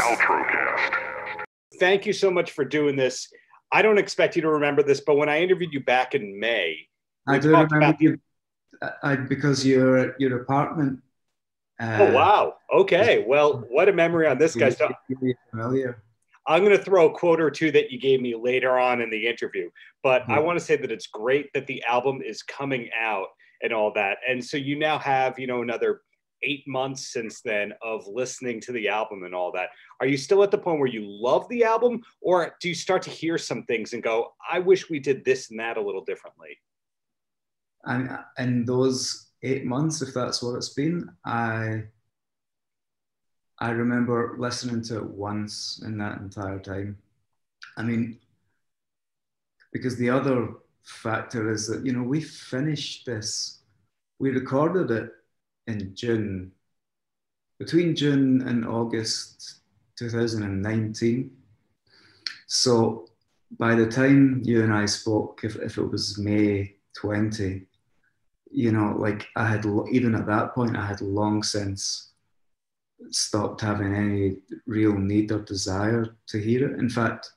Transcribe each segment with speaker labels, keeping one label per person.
Speaker 1: Paltrocast.
Speaker 2: Thank you so much for doing this. I don't expect you to remember this, but when I interviewed you back in May,
Speaker 3: I do remember you because your apartment.
Speaker 2: Oh, wow. Okay. Well, what a memory on this, guys.
Speaker 3: Really familiar.
Speaker 2: I'm going to throw a quote or two that you gave me later on in the interview, but I want to say that it's great that the album is coming out and all that. And so you now have, another 8 months since then of listening to the album and all that. Are you still at the point where you love the album, or do you start to hear some things and go, I wish we did this and that a little differently?
Speaker 3: And in those 8 months, if that's what it's been, I remember listening to it once in that entire time. I mean, because the other factor is that, we finished this, we recorded it in June, between June and August 2019. So by the time you and I spoke, if it was May 20, I had, even at that point, I had long since stopped having any real need or desire to hear it. In fact,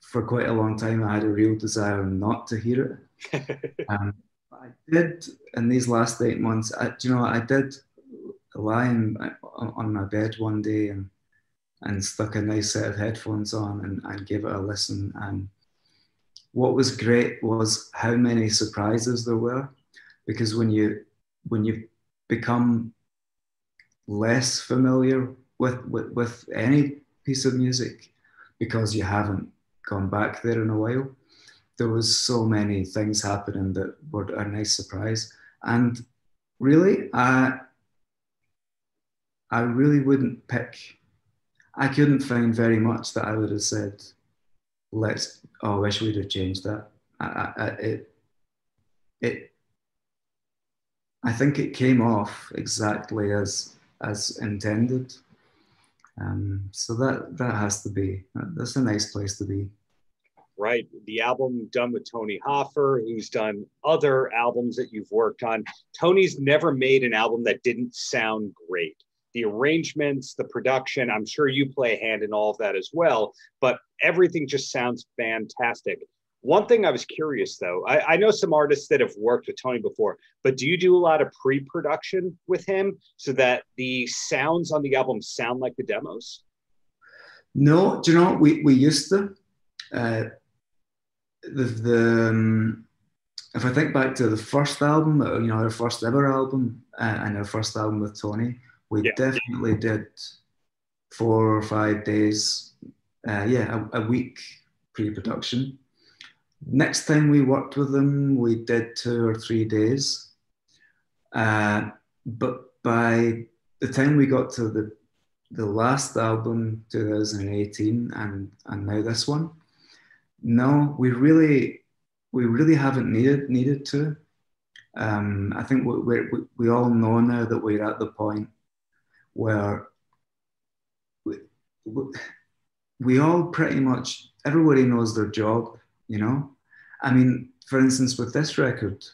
Speaker 3: for quite a long time, I had a real desire not to hear it. I did, in these last 8 months, I did lie on my bed one day and stuck a nice set of headphones on and gave it a listen. And what was great was how many surprises there were, because when you become less familiar with any piece of music because you haven't gone back there in a while, there was so many things happening that were a nice surprise. And really, I really wouldn't pick. I couldn't find very much that I would have said, I wish we'd have changed that. I think it came off exactly as intended. So that has to be, that's a nice place to be.
Speaker 2: Right. The album done with Tony Hoffer, who's done other albums that you've worked on. Tony's never made an album that didn't sound great. The arrangements, the production, I'm sure you play a hand in all of that as well, but everything just sounds fantastic. One thing I was curious, though, I know some artists that have worked with Tony before, but do you do a lot of pre-production with him so that the sounds on the album sound like the demos?
Speaker 3: No, do you know, we used to. If I think back to the first album, our first ever album and our first album with Tony, we definitely did 4 or 5 days, a week pre-production. Next time we worked with them, we did 2 or 3 days. But by the time we got to the last album, 2018, and now this one, no, we really haven't needed to. I think we all know now that we're at the point where we all pretty much, everybody knows their job, I mean, for instance, with this record,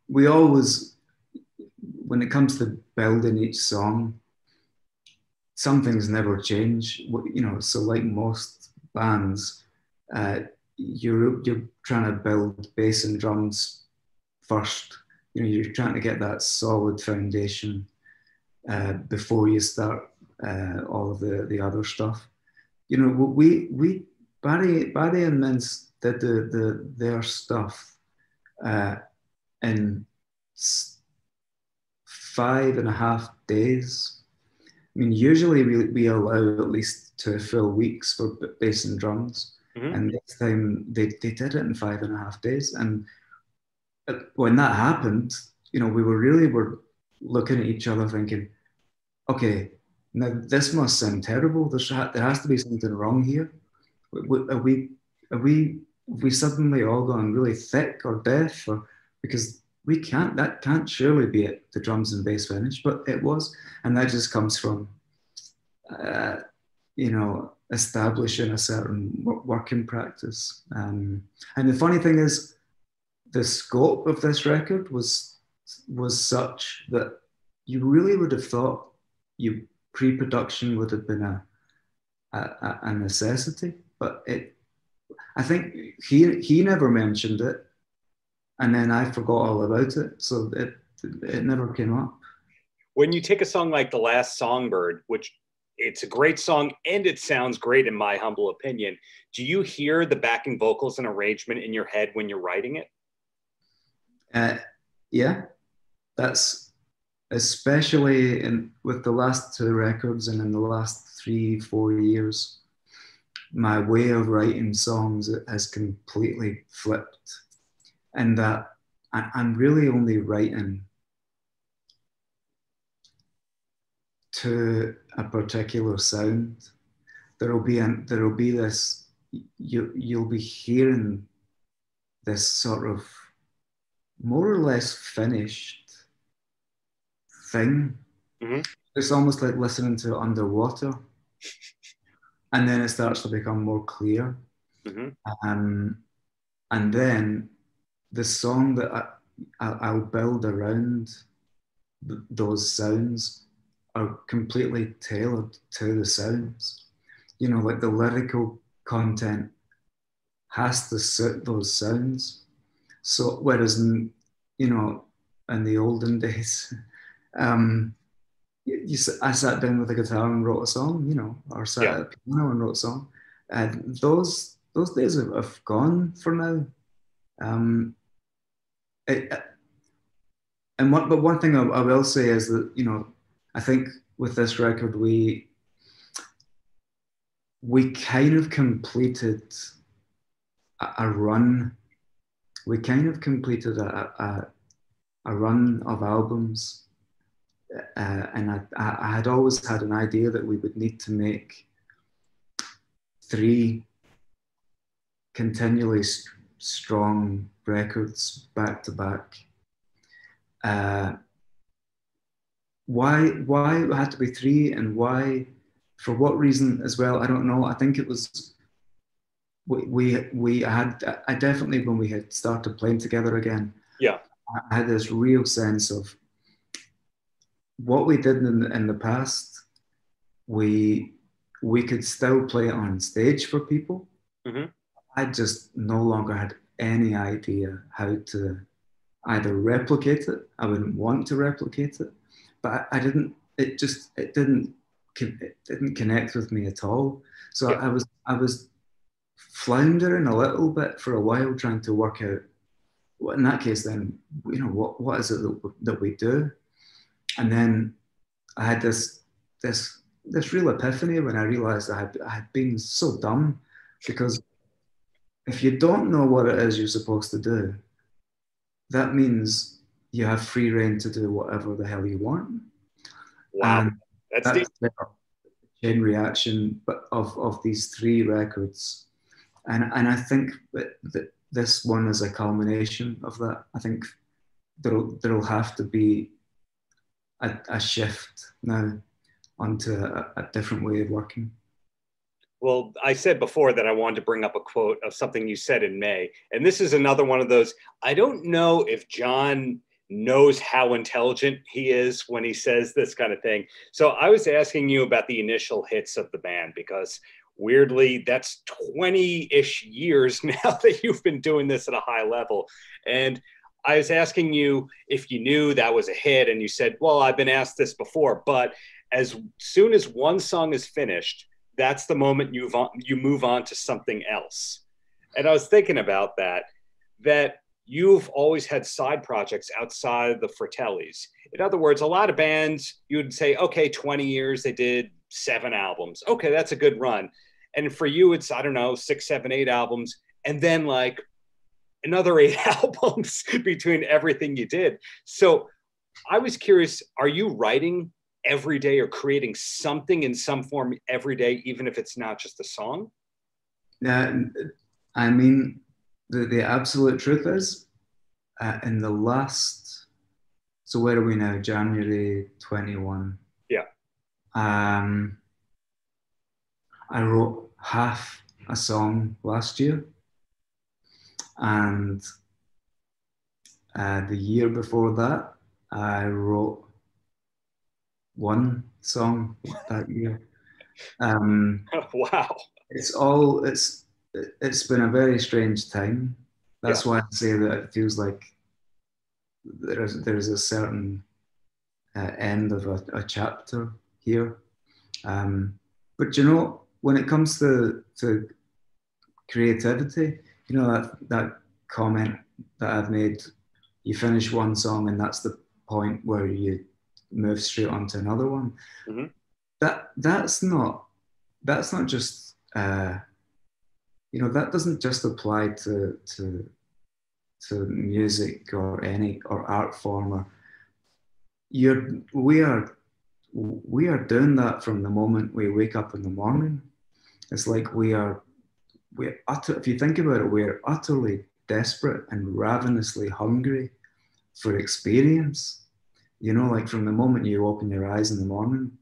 Speaker 3: we always, when it comes to building each song, some things never change, so like most bands, you're trying to build bass and drums first. You're trying to get that solid foundation before you start all of the other stuff. Barry and Mince did their stuff in 5.5 days. I mean, usually we allow at least 2 full weeks for bass and drums. Mm-hmm. And this time they did it in 5.5 days. And when that happened, we were looking at each other thinking, okay, now this must sound terrible. There has to be something wrong here. Have we suddenly all gone really thick or deaf? Because that can't surely be it, the drums and bass finish, but it was. And that just comes from, establishing a certain working practice. And the funny thing is, the scope of this record was such that you really would have thought pre-production would have been a necessity, but I think he never mentioned it, and then I forgot all about it, so it never came up.
Speaker 2: When you take a song like The Last Songbird, which it's a great song and it sounds great in my humble opinion, do you hear the backing vocals and arrangement in your head when you're writing it?
Speaker 3: Yeah, that's especially with the last two records and in the last 3-4 years, my way of writing songs has completely flipped, and that I'm really only writing to a particular sound. There'll be this, you'll be hearing this sort of more or less finished thing.
Speaker 2: Mm-hmm.
Speaker 3: It's almost like listening to it underwater, and then it starts to become more clear.
Speaker 2: Mm-hmm.
Speaker 3: And then the song that I'll build around those sounds are completely tailored to the sounds. You know, like the lyrical content has to suit those sounds. So whereas in the olden days, I sat down with a guitar and wrote a song, or sat at a piano and wrote a song. And those days have gone for now. But one thing I will say is that, I think with this record we kind of completed a run. We kind of completed a run of albums, and I had always had an idea that we would need to make 3 continually strong records back to back. Why it had to be 3, and why, for what reason as well, I don't know. I think it was I definitely, when we had started playing together again, I had this real sense of what we did in the past. We could still play it on stage for people.
Speaker 2: Mm-hmm.
Speaker 3: I just no longer had any idea how to either replicate it. I wouldn't want to replicate it, but I didn't. It didn't connect with me at all. So I was floundering a little bit for a while, trying to work out. Well, in that case, then what is it that we do? And then I had this real epiphany when I realized I had been so dumb, because if you don't know what it is you're supposed to do, that means you have free reign to do whatever the hell you want.
Speaker 2: Wow,
Speaker 3: and
Speaker 2: that's
Speaker 3: the chain reaction of these 3 records, and I think that this one is a culmination of that. I think there'll have to be a shift now onto a different way of working.
Speaker 2: Well, I said before that I wanted to bring up a quote of something you said in May. And this is another one of those, I don't know if John knows how intelligent he is when he says this kind of thing. So I was asking you about the initial hits of the band, because weirdly, that's 20-ish years now that you've been doing this at a high level. And I was asking you if you knew that was a hit, and you said, well, I've been asked this before, but as soon as one song is finished, that's the moment you move on to something else. And I was thinking about that you've always had side projects outside of the Fratellis. In other words, a lot of bands, you would say, okay, 20 years, they did 7 albums. Okay, that's a good run. And for you, it's, I don't know, 6, 7, 8 albums. And then like another 8 albums between everything you did. So I was curious, are you writing every day or creating something in some form every day, even if it's not just a song?
Speaker 3: I mean, the absolute truth is, in the last, so where are we now? January 21.
Speaker 2: Yeah.
Speaker 3: I wrote half a song last year, and the year before that, I wrote one song that year.
Speaker 2: Wow.
Speaker 3: It's been a very strange time. That's
Speaker 2: Yeah.
Speaker 3: why I say that it feels like there's a certain end of a chapter here. But you know, when it comes to creativity, you know, that comment that I've made, you finish one song and that's the point where you move straight on to another one.
Speaker 2: Mm-hmm.
Speaker 3: That's not just you know, that doesn't just apply to music or any or art form. Or we are doing that from the moment we wake up in the morning. It's like we're if you think about it, we're utterly desperate and ravenously hungry for experience. You know, like from the moment you open your eyes in the morning,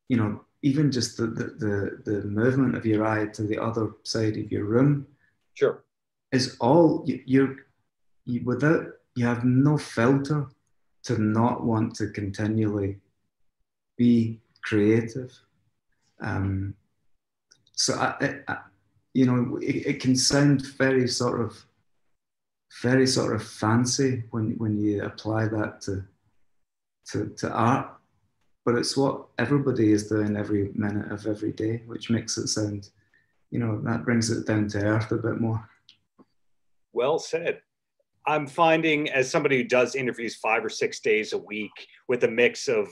Speaker 3: you know, even just the movement of your eye to the other side of your room,
Speaker 2: Sure,
Speaker 3: is all without, you have no filter to not want to continually be creative. So you know, it can sound very sort of fancy when you apply that to art, but it's what everybody is doing every minute of every day, which makes it sound, you know, that brings it down to earth a bit more.
Speaker 2: well said. I'm finding, as somebody who does interviews 5 or 6 days a week with a mix of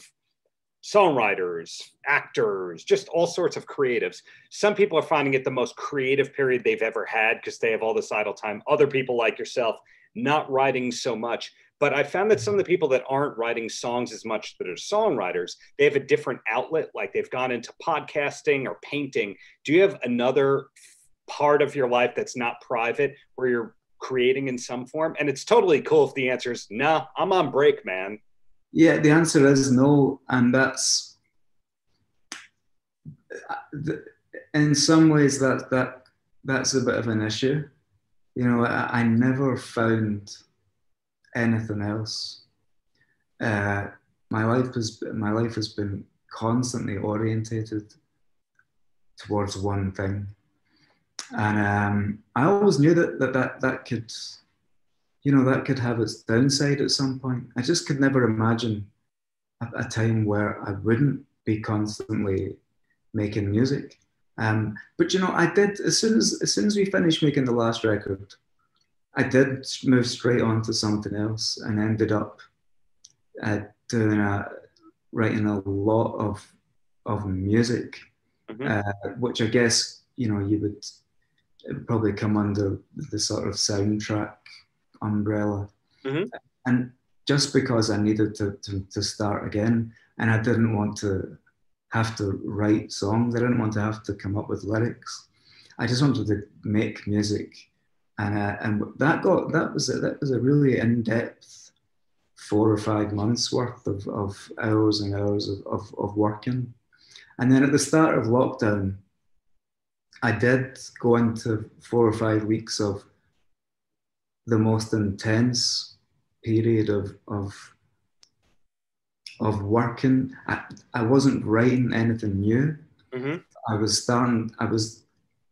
Speaker 2: songwriters, actors, just all sorts of creatives, some people are finding it the most creative period they've ever had because they have all this idle time. Other people like yourself, not writing so much. But I found that some of the people that aren't writing songs as much that are songwriters, they have a different outlet, like they've gone into podcasting or painting. Do you have another part of your life that's not private where you're creating in some form? And it's totally cool if the answer is no, I'm on break, man.
Speaker 3: Yeah, the answer is no, and that's in some ways that's a bit of an issue. You know, I never found anything else. My life has been constantly orientated towards one thing, and I always knew that could, you know, that could have its downside at some point. I just could never imagine a time where I wouldn't be constantly making music. But you know, I did, as soon as we finished making the last record, I did move straight on to something else and ended up writing a lot of music, which I guess, you know, it would probably come under the sort of soundtrack umbrella. And just because I needed to start again, and I didn't want to have to write songs, I didn't want to have to come up with lyrics. I just wanted to make music, and that was a really in-depth 4 or 5 months worth of hours and hours of working. And then at the start of lockdown, I did go into 4 or 5 weeks of the most intense period of working. I wasn't writing anything new. I was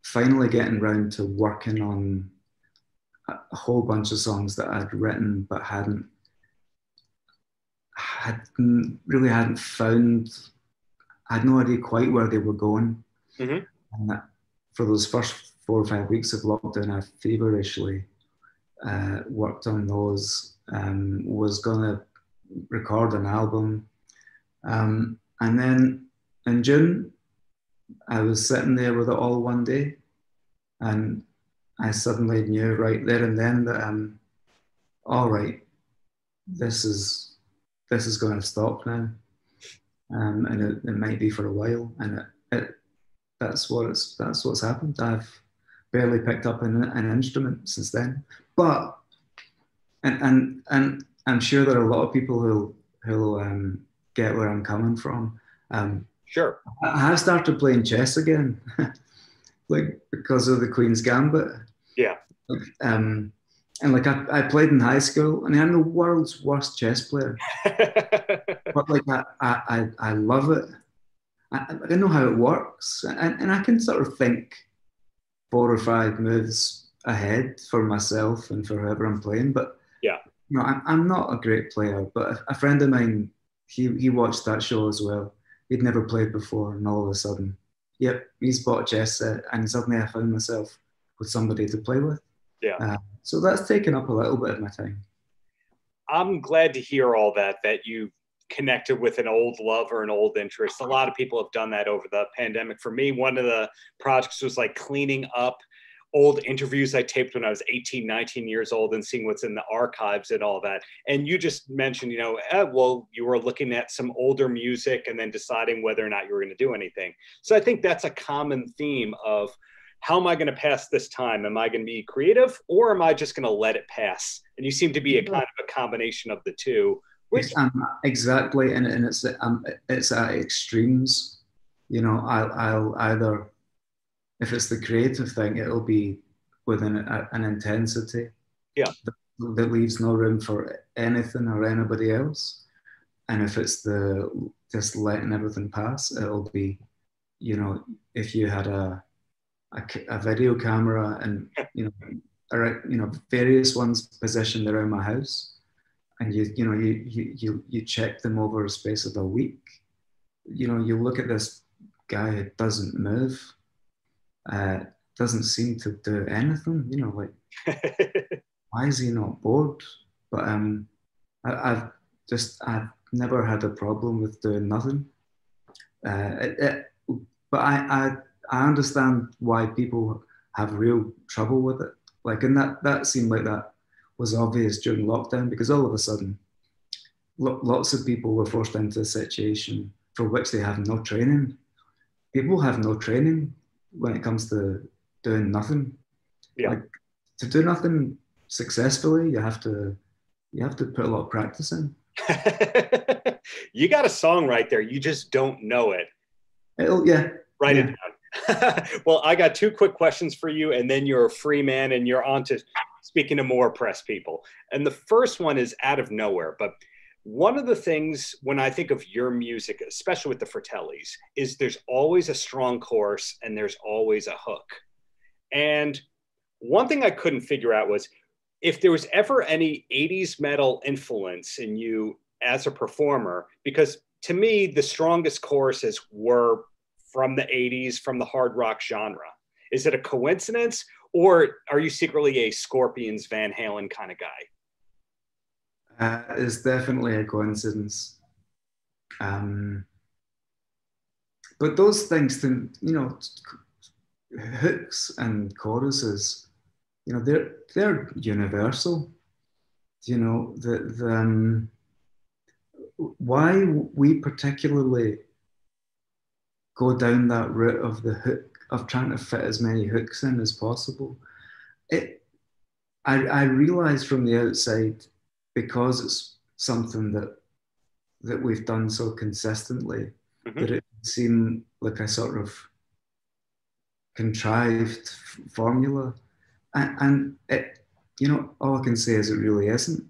Speaker 3: finally getting around to working on a whole bunch of songs that I'd written but hadn't found. I had no idea quite where they were going. And for those first 4 or 5 weeks of lockdown, I feverishly worked on those. Was gonna record an album, and then in June, I was sitting there with it all one day, and I suddenly knew right there and then that all right, this is going to stop now, and it might be for a while, and that's what's happened. I've barely picked up an instrument since then, but and I'm sure there are a lot of people who'll get where I'm coming from.
Speaker 2: Sure.
Speaker 3: I have started playing chess again, like because of the Queen's Gambit.
Speaker 2: Yeah.
Speaker 3: And And like I played in high school, and I'm the world's worst chess player. But like I love it. I know how it works, and I can sort of think 4 or 5 moves ahead for myself and for whoever I'm playing. But
Speaker 2: Yeah.
Speaker 3: you know, I'm not a great player. But a friend of mine, he watched that show as well. He'd never played before, and all of a sudden, yep, he's bought a chess set, and suddenly I found myself with somebody to play with.
Speaker 2: Yeah.
Speaker 3: So that's taken up a little bit of my time.
Speaker 2: I'm glad to hear all that you connected with an old love or an old interest. A lot of people have done that over the pandemic. For me, one of the projects was like cleaning up old interviews I taped when I was 18, 19 years old and seeing what's in the archives and all that. And you just mentioned, well, you were looking at some older music and then deciding whether or not you were going to do anything. So I think that's a common theme of, how am I going to pass this time? Am I going to be creative, or am I just going to let it pass? And you seem to be a kind of a combination of the two. Which
Speaker 3: exactly, and it's at extremes. I'll either, if it's the creative thing, it'll be within an intensity, that leaves no room for anything or anybody else. And if it's just letting everything pass, it'll be, if you had a video camera and various ones positioned around my house, and you check them over a space of a week. You look at this guy who doesn't move, doesn't seem to do anything. Why is he not bored? But I've never had a problem with doing nothing. But I understand why people have real trouble with it. And that seemed like that was obvious during lockdown, because all of a sudden, lots of people were forced into a situation for which they have no training. People have no training when it comes to doing nothing.
Speaker 2: Yeah.
Speaker 3: To do nothing successfully, you have to put a lot of practice in.
Speaker 2: You got a song right there. You just don't know it. Write it down. Well, I got 2 quick questions for you, and then you're a free man and you're on to speaking to more press people. And the first one is out of nowhere, but one of the things when I think of your music, especially with the Fratellis, is there's always a strong chorus and there's always a hook. And one thing I couldn't figure out was if there was ever any 80s metal influence in you as a performer, because to me, the strongest choruses were from the 80s, from the hard rock genre. Is it a coincidence, or are you secretly a Scorpions, Van Halen kind of guy?
Speaker 3: It's definitely a coincidence. But those things, hooks and choruses, they're universal. Why we particularly go down that route of the hook, of trying to fit as many hooks in as possible. I realize from the outside, because it's something that we've done so consistently, that it seemed like a sort of contrived formula. And it, all I can say is it really isn't.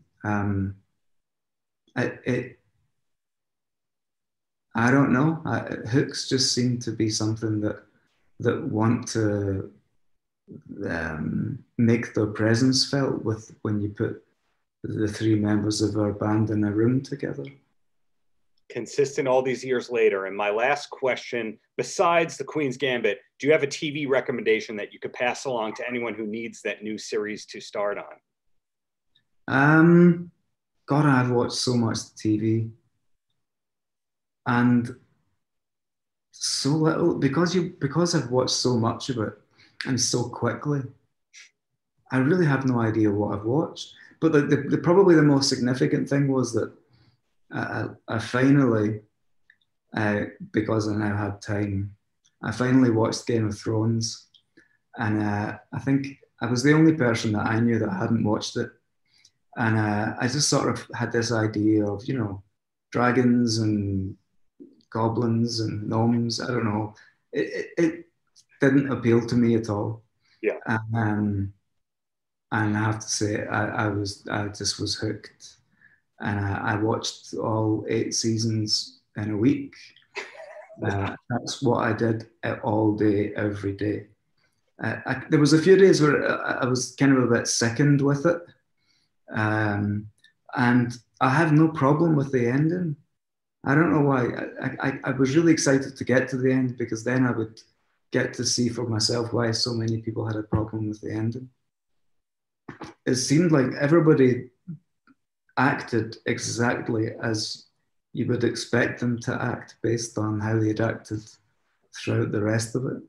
Speaker 3: I don't know. Hooks just seem to be something that want to make their presence felt when you put the 3 members of our band in a room together.
Speaker 2: Consistent all these years later. And my last question, besides the Queen's Gambit, do you have a TV recommendation that you could pass along to anyone who needs that new series to start
Speaker 3: on? God, I've watched so much TV. And so little, because I've watched so much of it and so quickly, I really have no idea what I've watched. But the probably the most significant thing was that I finally, because I now had time, I finally watched Game of Thrones, and I think I was the only person that I knew that hadn't watched it, and I just sort of had this idea of dragons and goblins and gnomes. I don't know. It didn't appeal to me at all.
Speaker 2: Yeah.
Speaker 3: And I have to say, I just was hooked, and I watched all 8 seasons in a week. That's what I did all day, every day. There was a few days where I was kind of a bit sickened with it, and I have no problem with the ending. I don't know why. I was really excited to get to the end, because then I would get to see for myself why so many people had a problem with the ending. It seemed like everybody acted exactly as you would expect them to act based on how they'd acted throughout the rest of it.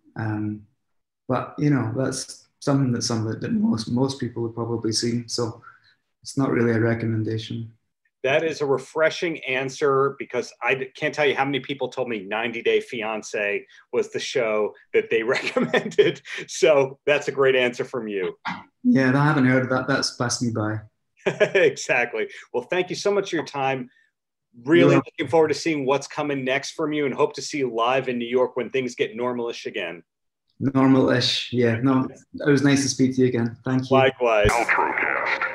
Speaker 3: But you know, that's something that most people have probably seen. So it's not really a recommendation.
Speaker 2: That is a refreshing answer, because I can't tell you how many people told me 90 Day Fiance was the show that they recommended. So that's a great answer from you.
Speaker 3: Yeah, I haven't heard of that. That's passed me by.
Speaker 2: Exactly. Well, thank you so much for your time. Really looking forward to seeing what's coming next from you, and hope to see you live in New York when things get normal-ish again.
Speaker 3: Normal-ish, yeah. No, it was nice to speak to you again. Thank you.
Speaker 2: Likewise.
Speaker 1: Paltrocast.